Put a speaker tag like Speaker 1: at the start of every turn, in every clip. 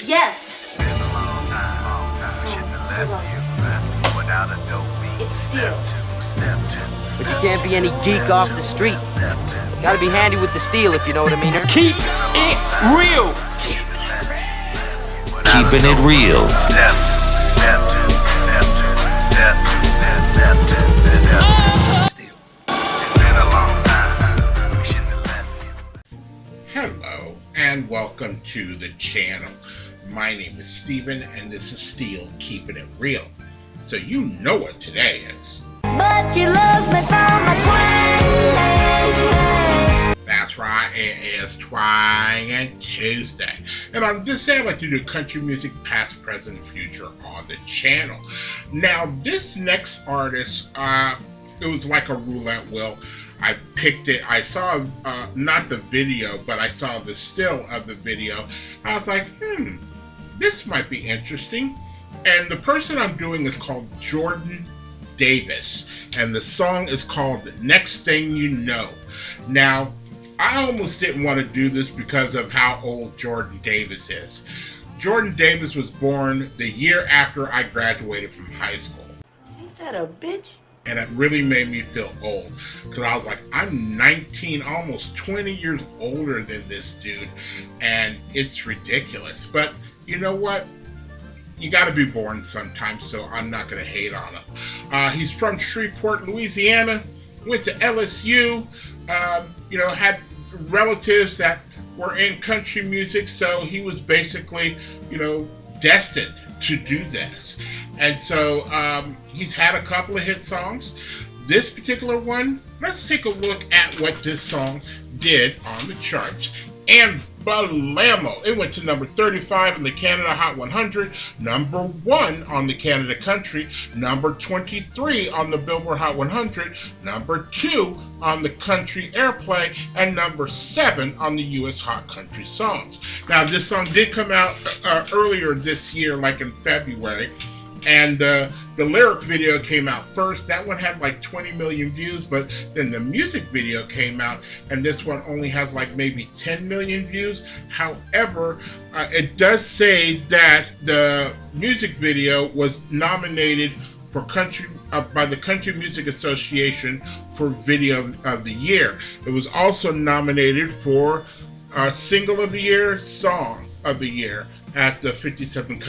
Speaker 1: Yes.
Speaker 2: Been a long time. Shouldn't have left you without a dope beat.
Speaker 1: It's steel.
Speaker 3: But you can't be any geek off the street. Gotta be handy with the steel, if you know what I mean.
Speaker 4: Keep it real.
Speaker 5: Keeping it real.
Speaker 6: Hello and welcome to the channel. My name is Steven and this is Steel Keeping It Real. So you know what today is.
Speaker 7: But you love me for my twang.
Speaker 6: That's right, it is Twang Tuesday. And on this day I like to do country music past, present, future on the channel. Now this next artist, it was like a roulette wheel. I picked it, I saw not the video, but I saw the still of the video. I was like, this might be interesting. And the person I'm doing is called Jordan Davis, and the song is called Next Thing You Know. Now, I almost didn't want to do this because of how old Jordan Davis is. Jordan Davis was born the year after I graduated from high school.
Speaker 1: Ain't that a bitch?
Speaker 6: And it really made me feel old because I was like, I'm 19, almost 20 years older than this dude, and it's ridiculous. But you know what? You got to be born sometime, so I'm not going to hate on him. He's from Shreveport, Louisiana, went to LSU, had relatives that were in country music, so he was basically, destined to do this. And so he's had a couple of hit songs. This particular one, let's take a look at what this song did on the charts. And Balamo, it went to number 35 in the Canada Hot 100, number 1 on the Canada Country, number 23 on the Billboard Hot 100, number 2 on the Country Airplay, and number 7 on the US Hot Country Songs. Now this song did come out earlier this year, like in February, and the lyric video came out first. That one had like 20 million views, but then the music video came out, and this one only has like maybe 10 million views. However, it does say that the music video was nominated for by the Country Music Association for Video of the Year. It was also nominated for Single of the Year, Song of the Year at the 57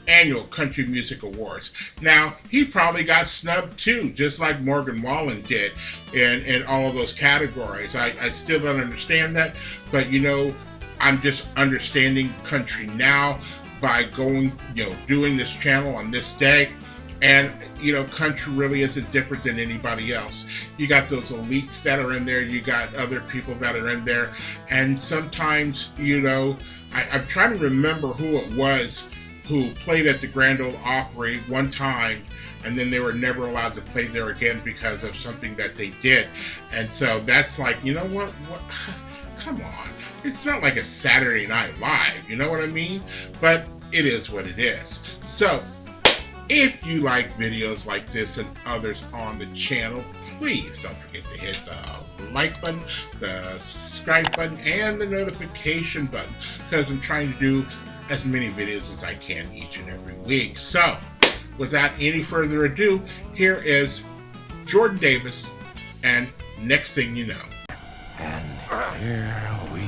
Speaker 6: annual Country Music Awards. Now, he probably got snubbed too, just like Morgan Wallen did in all of those categories. I still don't understand that, but I'm just understanding country now by going, doing this channel on this day. And, country really isn't different than anybody else. You got those elites that are in there, you got other people that are in there, and sometimes, I'm trying to remember who it was who played at the Grand Ole Opry one time, and then they were never allowed to play there again because of something that they did. And so that's like, what? Come on. It's not like a Saturday Night Live, you know what I mean? But it is what it is. So, if you like videos like this and others on the channel, please don't forget to hit the like button, the subscribe button, and the notification button, because I'm trying to do as many videos as I can each and every week. So, without any further ado, here is Jordan Davis and Next Thing You Know.
Speaker 4: And here we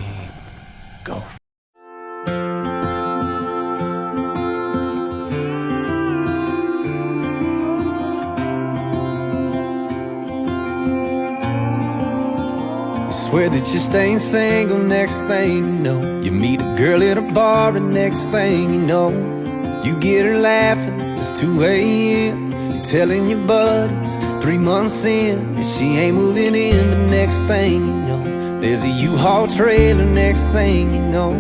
Speaker 4: go.
Speaker 8: Swear that you're staying single, next thing you know, you meet a girl at a bar, and next thing you know, you get her laughing, it's 2 a.m. You're telling your buddies 3 months in, and she ain't moving in. But next thing you know, there's a U-Haul trailer. Next thing you know,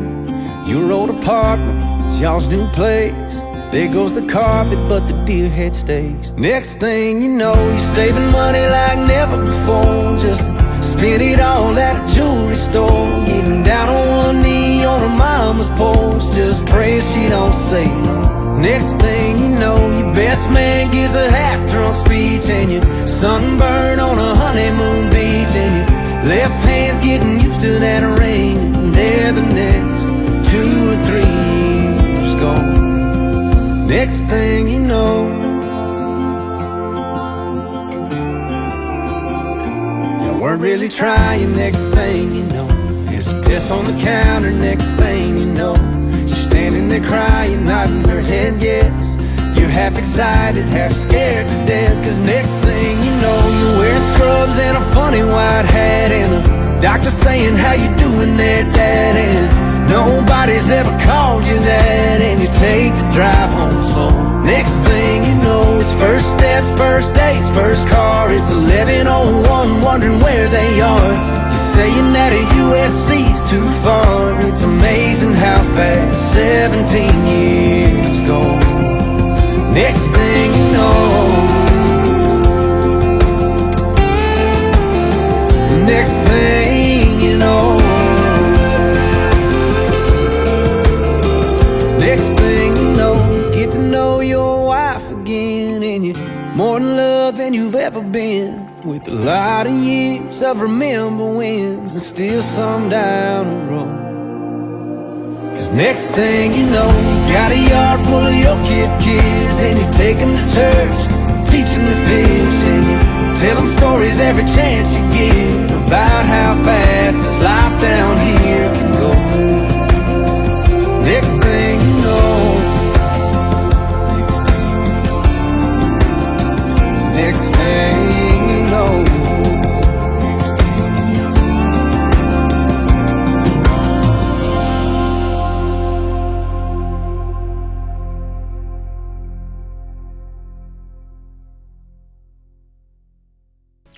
Speaker 8: your old apartment, it's y'all's new place. There goes the carpet, but the deer head stays. Next thing you know, you're saving money like never before, just spend it all at a jewelry store, getting down on one knee on her mama's porch, just pray she don't say no. Next thing you know, your best man gives a half-drunk speech, and you're sunburned on a honeymoon beach, and your left hand's getting used to that ring, and they're the next 2 or 3 years gone. Next thing you know, you weren't really trying. Next thing you know, there's a test on the counter. Next thing you know, she's standing there crying, nodding her head yes. You're half excited, half scared to death. Cause next thing you know, you're wearing scrubs and a funny white hat, and the doctor saying, how you doing there, Dad? And nobody's ever called you that, and you take the drive home slow. Next thing you know, it's first steps, first dates, first car. It's 11:01, wondering where they are. You're saying that a USC's too far. It's amazing how fast 17 years go. Next thing you know, next thing you know, next thing you know, you get to know your wife again, and you're more in love than you've ever been. With a lot of years of remember wins, and still some down the road. Cause next thing you know, you got a yard full of your kids' kids, and you take them to church, teach them to fish, and you tell them stories every chance you get about how fast this life down here can go. Next thing you know, next thing you know,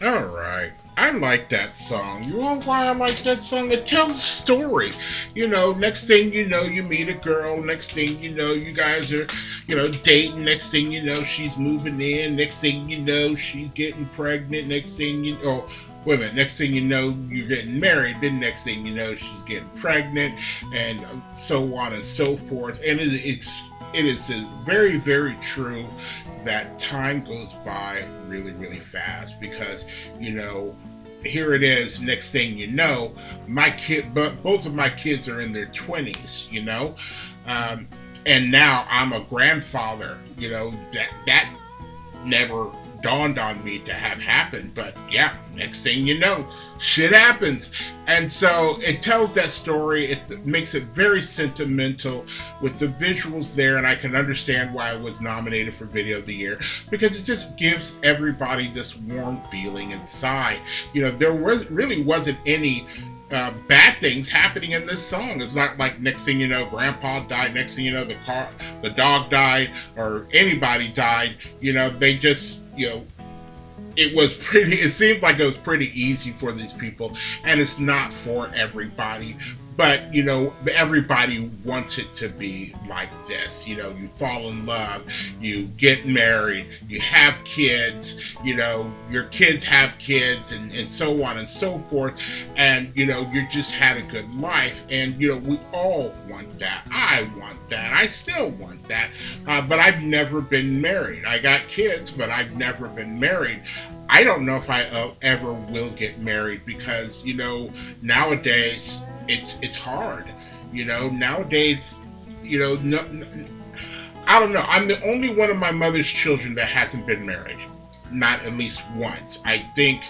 Speaker 6: All right. I like that song. You know why I like that song? It tells a story. You know, next thing you know, you meet a girl. Next thing you know, you guys are, dating. Next thing you know, she's moving in. Next thing you know, she's getting pregnant. Next thing you know, wait a minute. Next thing you know, you're getting married. Then next thing you know, she's getting pregnant, and so on and so forth. And it is very, very true that time goes by really, really fast, because, here it is, next thing you know, both of my kids are in their 20s, and now I'm a grandfather, that never dawned on me to have happened, but yeah, next thing you know, shit happens. And so it tells that story. It makes it very sentimental with the visuals there, and I can understand why it was nominated for Video of the Year, because it just gives everybody this warm feeling inside. There really wasn't any bad things happening in this song. It's not like next thing you know, Grandpa died. Next thing you know, the dog died, or anybody died. They just, it seemed like it was pretty easy for these people, and it's not for everybody. But, everybody wants it to be like this. You fall in love, you get married, you have kids, your kids have kids, and so on and so forth. And, you just had a good life. And, we all want that. I want that. I still want that. But I've never been married. I got kids, but I've never been married. I don't know if I ever will get married, because, nowadays, it's hard, nowadays, no, I don't know. I'm the only one of my mother's children that hasn't been married, not at least once. I think,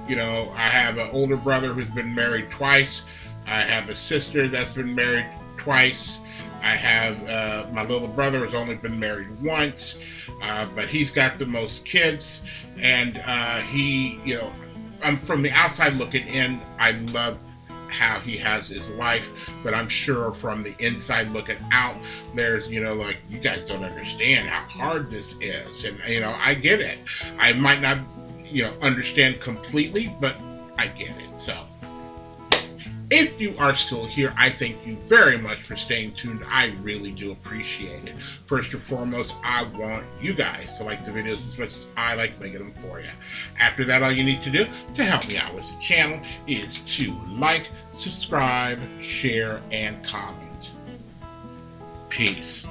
Speaker 6: I have an older brother who's been married twice. I have a sister that's been married twice. I have my little brother has only been married once, but he's got the most kids, and I'm from the outside looking in. I love how he has his life, but I'm sure from the inside looking out, there's, like, you guys don't understand how hard this is. And, I get it. I might not, understand completely, but I get it. So if you are still here, I thank you very much for staying tuned. I really do appreciate it. First and foremost, I want you guys to like the videos as much as I like making them for you. After that, all you need to do to help me out with the channel is to like, subscribe, share, and comment. Peace.